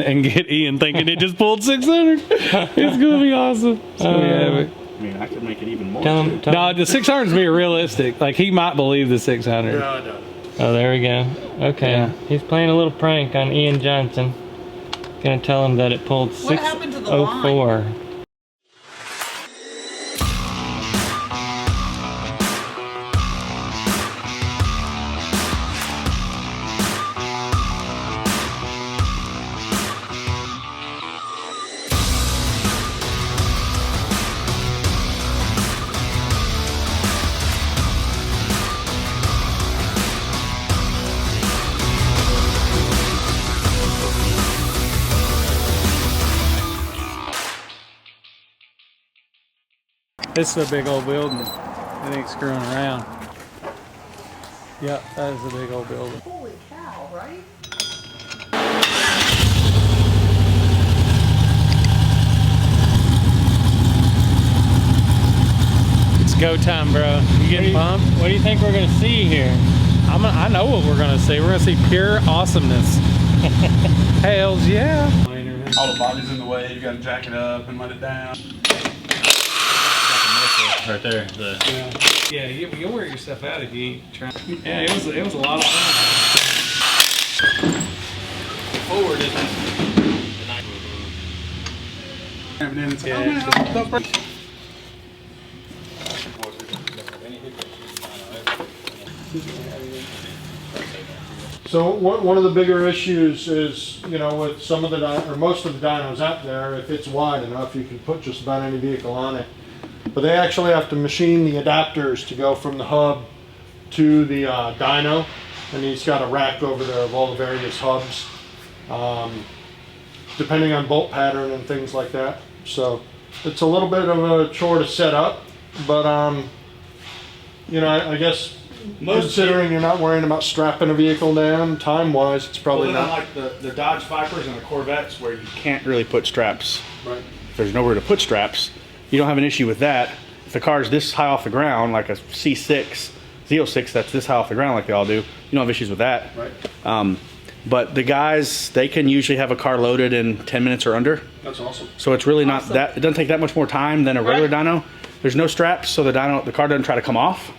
and get Ian thinking it just pulled 600. It's gonna be awesome. It's gonna be epic. I mean, I could make it even more. No, the 600's be realistic. Like, he might believe the 600. No, I don't. Oh, there we go. Okay. Yeah. He's playing a little prank on Ian Johnson. Gonna tell him that it pulled 604. This is a big old building. It ain't screwing around. Yep, that is a big old building. Holy cow, right? It's go time, bro. You getting pumped? What do you think we're gonna see here? I know what we're gonna see. We're gonna see pure awesomeness. Hells yeah. All the body's in the way. You gotta jack it up and let it down. Right there. Yeah, you'll wear yourself out if you ain't trying. Yeah, it was a lot of fun. Forward, isn't it? And then it's So one of the bigger issues is, you know, with some of the or most of the dynos out there, if it's wide enough, you can put just about any vehicle on it. But they actually have to machine the adapters to go from the hub to the dyno, and he's got a rack over there of all the various hubs, depending on bolt pattern and things like that. So it's a little bit of a chore to set up, but you know, I guess considering you're not worrying about strapping a vehicle down, time-wise, it's probably not. Like the Dodge Vipers and the Corvettes, where you can't really put straps. Right. If there's nowhere to put straps, you don't have an issue with that. If the car's this high off the ground, like a C6, Z06 that's this high off the ground like they all do, you don't have issues with that. Right. But the guys, they can usually have a car loaded in 10 minutes or under. That's awesome. So it's really not that, it doesn't take that much more time than a regular dyno. There's no straps, so the car doesn't try to come off.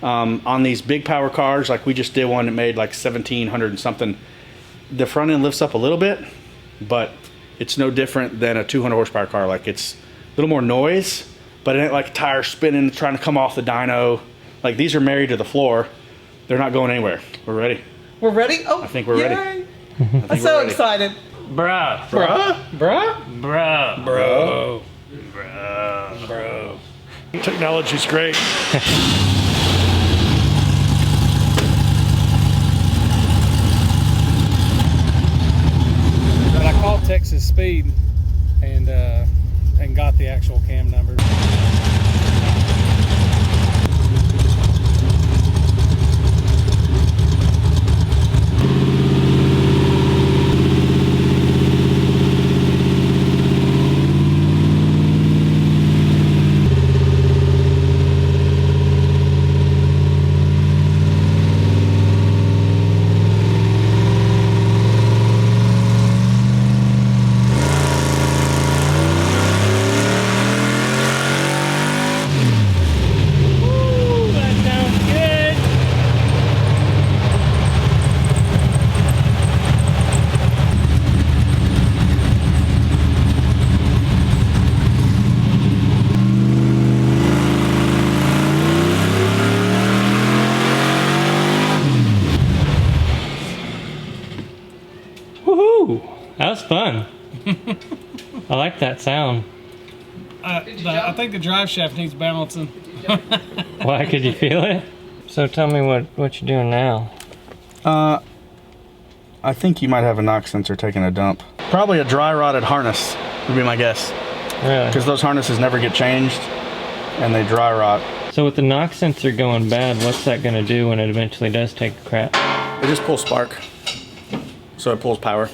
On these big power cars, like we just did one that made like 1,700 and something, the front end lifts up a little bit, but it's no different than a 200 horsepower car. Like, it's a little more noise, but it ain't like tires spinning, trying to come off the dyno. Like, these are married to the floor. They're not going anywhere. We're ready. We're ready? Oh, I think we're ready. I'm so excited. Bruh. Bruh? Bruh? Bruh. Bro. Bruh. Bro. Technology's great. But I called Texas Speed and got the actual cam number. That was fun. I like that sound. I think the drive shaft needs balancing. Why? Could you feel it? So tell me what you're doing now. I think you might have a knock sensor taking a dump. Probably a dry rotted harness would be my guess. Really? Because those harnesses never get changed and they dry rot. So with the knock sensor going bad, what's that going to do when it eventually does take a crap? It just pulls spark. So it pulls power.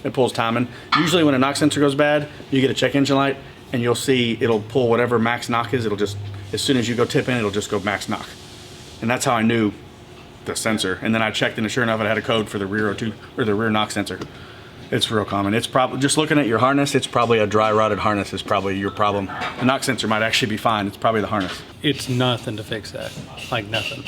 It pulls timing. Usually when a knock sensor goes bad, you get a check engine light and you'll see it'll pull whatever max knock is. It'll just, as soon as you go tip in, it'll just go max knock. And that's how I knew the sensor. And then I checked and sure enough it had a code for the rear O2 or the rear knock sensor. It's real common. It's probably, just looking at your harness, it's probably a dry rotted harness is probably your problem. The knock sensor might actually be fine. It's probably the harness. It's nothing to fix that. Like nothing.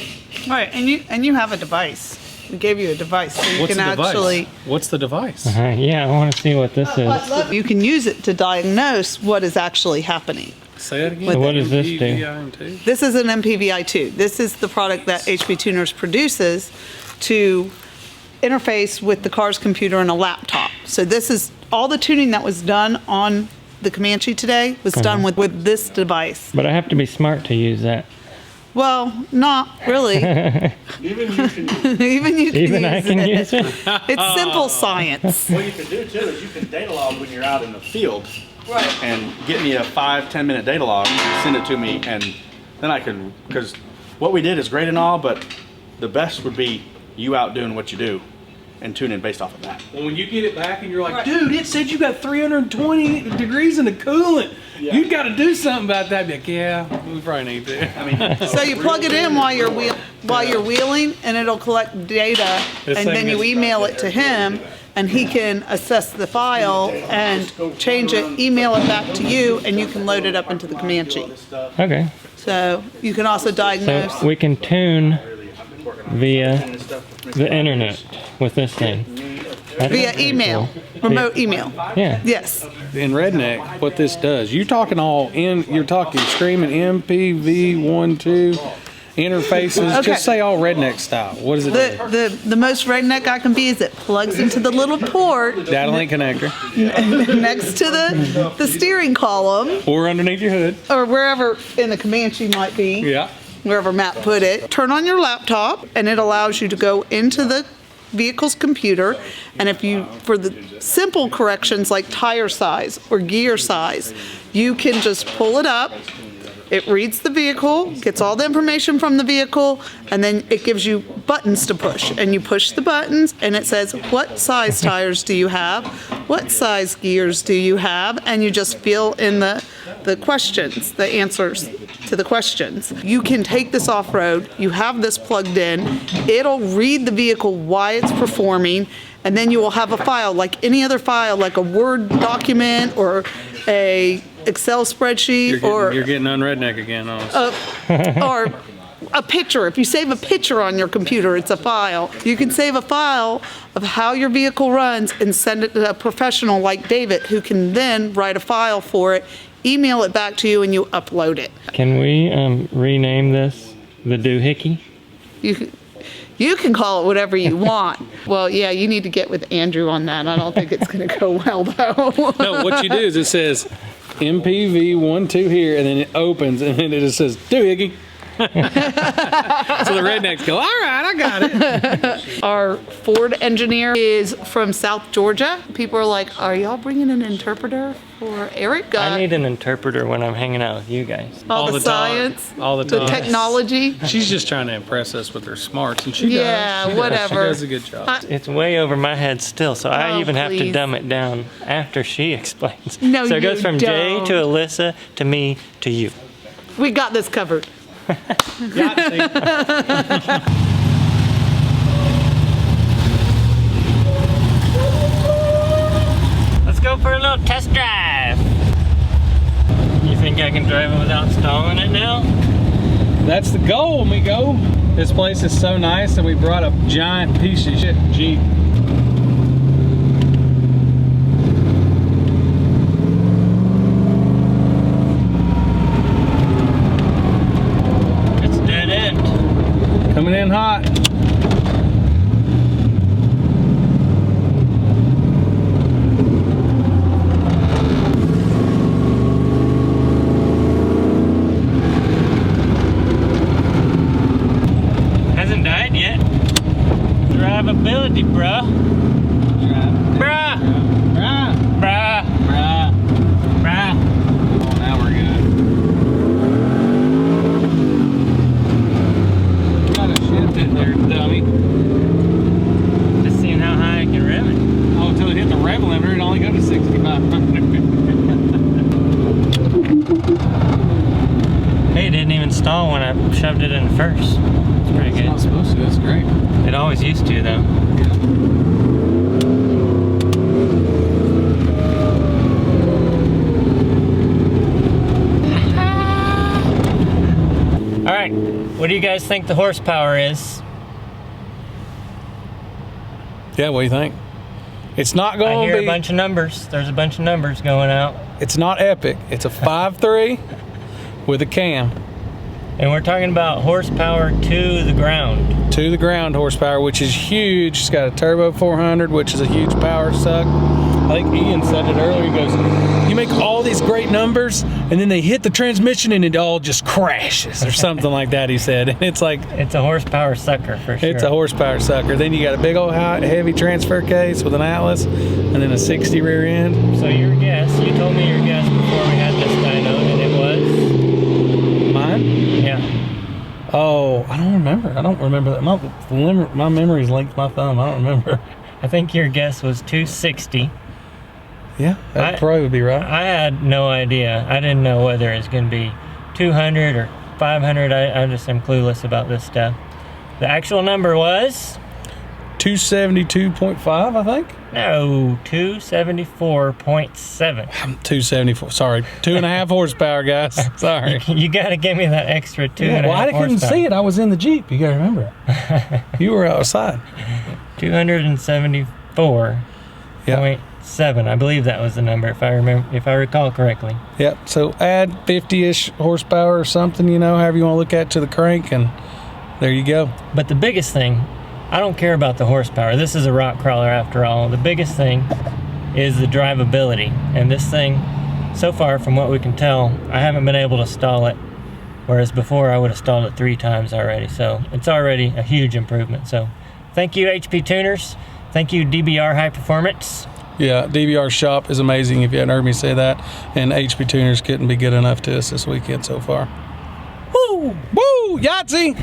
Right, and you have a device. We gave you a device, so you What's can the device? actually. What's the device? Yeah, I want to see what this is. You can use it to diagnose what is actually happening. Say it again. So what does this do? MPVI2? This is an MPVI2. This is the product that HP Tuners produces to interface with the car's computer and a laptop. So this is all the tuning that was done on the Comanche today was done with this device. But I have to be smart to use that. Well, not really. Even you can. Even you can Even use I can it. use it? It's simple science. What you can do too is you can data log when you're out in the field. Right. And get me a 5-10 minute data log, send it to me, and then I can, because what we did is great and all, but the best would be you out doing what you do and tuning based off of that. Well, when you get it back and you're like, Right. dude, it said you got 320 degrees in the coolant. Yeah. You got to do something about that. Be like, yeah, we probably need to. I mean, So you plug it in while you're wheeling, and it'll collect data, This and thing then you is- email it to him, and he can assess the file and change it, email it back to you, and you can load it up into the Comanche. Okay. So you can also So diagnose. we can tune via the internet with this thing. That's Via pretty email, cool. remote email. Yeah. Yes. In Redneck, what this does, you're talking screaming MPV12 interfaces. Okay. Just say all Redneck style. What does it do? The most redneck I can be is it plugs into the little port Data link connector, next to the steering column, or underneath your hood. or wherever in the Comanche might be. Yeah. Wherever Matt put it. Turn on your laptop, and it allows you to go into the vehicle's computer, and if you, for the simple corrections like tire size or gear size, you can just pull it up. It reads the vehicle, gets all the information from the vehicle, and then it gives you buttons to push. And you push the buttons, and it says, what size tires do you have? What size gears do you have? And you just fill in the questions, the answers to the questions. You can take this off-road, you have this plugged in, it'll read the vehicle while it's performing, and then you will have a file like any other file, like a Word document or a Excel spreadsheet You're getting on Redneck again on us. or a picture. If you save a picture on your computer, it's a file. You can save a file of how your vehicle runs and send it to a professional like David, who can then write a file for it, email it back to you, and you upload it. Can we rename this the doohickey? You can call it whatever you want. Well, yeah, you need to get with Andrew on that. I don't think it's going to go well, though. No, what you do is it says MPV12 here, and then it opens, and then it just says doohickey. So the rednecks go, all right, I got it. Our Ford engineer is from South Georgia. People are like, are y'all bringing an interpreter for Eric? I need an interpreter when I'm hanging out with you guys. all the time. science, All the the time. technology. She's just trying to impress us with her smarts, and she Yeah, does. whatever. She does a good job. It's way over my head still, so I Oh, even have to please. dumb it down after she explains. No, so it goes you from Jay don't. to Alyssa to me to you. We got this covered. Let's go for a little test drive. You think I can drive it without stalling it now? That's the goal, amigo. This place is so nice that we brought a giant piece of shit Jeep. It's dead end. Coming in hot. Hasn't died yet. Drivability, bruh. Bruh. Right. Bruh. Right. Bruh. Oh, now we're good. Got a shift in there, dummy. Just seeing how high I can rev it. Oh, until it hit the rev limiter, it only go to 6,500. Hey, it didn't even stall when I shoved it in first. It's pretty It's not good. supposed to. That's great. It always used to, though. do you guys think the horsepower is? Yeah, what do you think? It's not going to be... I hear a bunch of numbers. There's a bunch of numbers going out. It's not epic. It's a 5.3 with a cam. And we're talking about horsepower to the ground. To the ground horsepower, which is huge. It's got a turbo 400, which is a huge power suck. I think Ian said it earlier. He goes, you make all these great numbers, and then they hit the transmission, and it all just crashes, or something like that, he said. And it's like... It's a horsepower sucker, for sure. It's a horsepower sucker. Then you got a big old heavy transfer case with an Atlas, and then a 60 rear end. So your guess, you told me your guess before we had this dyno, and it was? Mine? Yeah. Oh, I don't remember. I don't remember that. My memory's linked to my thumb. I don't remember. I think your guess was 260. Yeah, that probably would be right. I had no idea. I didn't know whether it's going to be 200 or 500. I just am clueless about this stuff. The actual number was? 272.5, I think? No, 274.7. 274. Sorry, 2.5 horsepower, guys. Sorry. You got to give me that extra 2.5 well, I couldn't see it. I was in the Jeep. You got to remember. You were outside. 274.7. I believe that was the number, if I recall correctly. Yep. So add 50-ish horsepower or something, you know, however you want to look at, to the crank, and there you go. But the biggest thing, I don't care about the horsepower. This is a rock crawler after all. The biggest thing is the drivability. And this thing, so far from what we can tell, I haven't been able to stall it. Whereas before I would have stalled it 3 times already. So it's already a huge improvement. So thank you, HP Tuners. Thank you, DBR High Performance. Yeah, DBR shop is amazing, if you hadn't heard me say that. And HP Tuners couldn't be good enough to us this weekend so far. Woo! Woo! Yahtzee!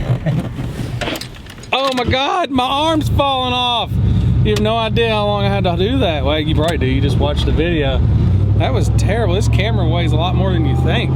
Oh my God, my arm's falling off. You have no idea how long I had to do that. Well, you probably do. You just watched the video. That was terrible. This camera weighs a lot more than you think.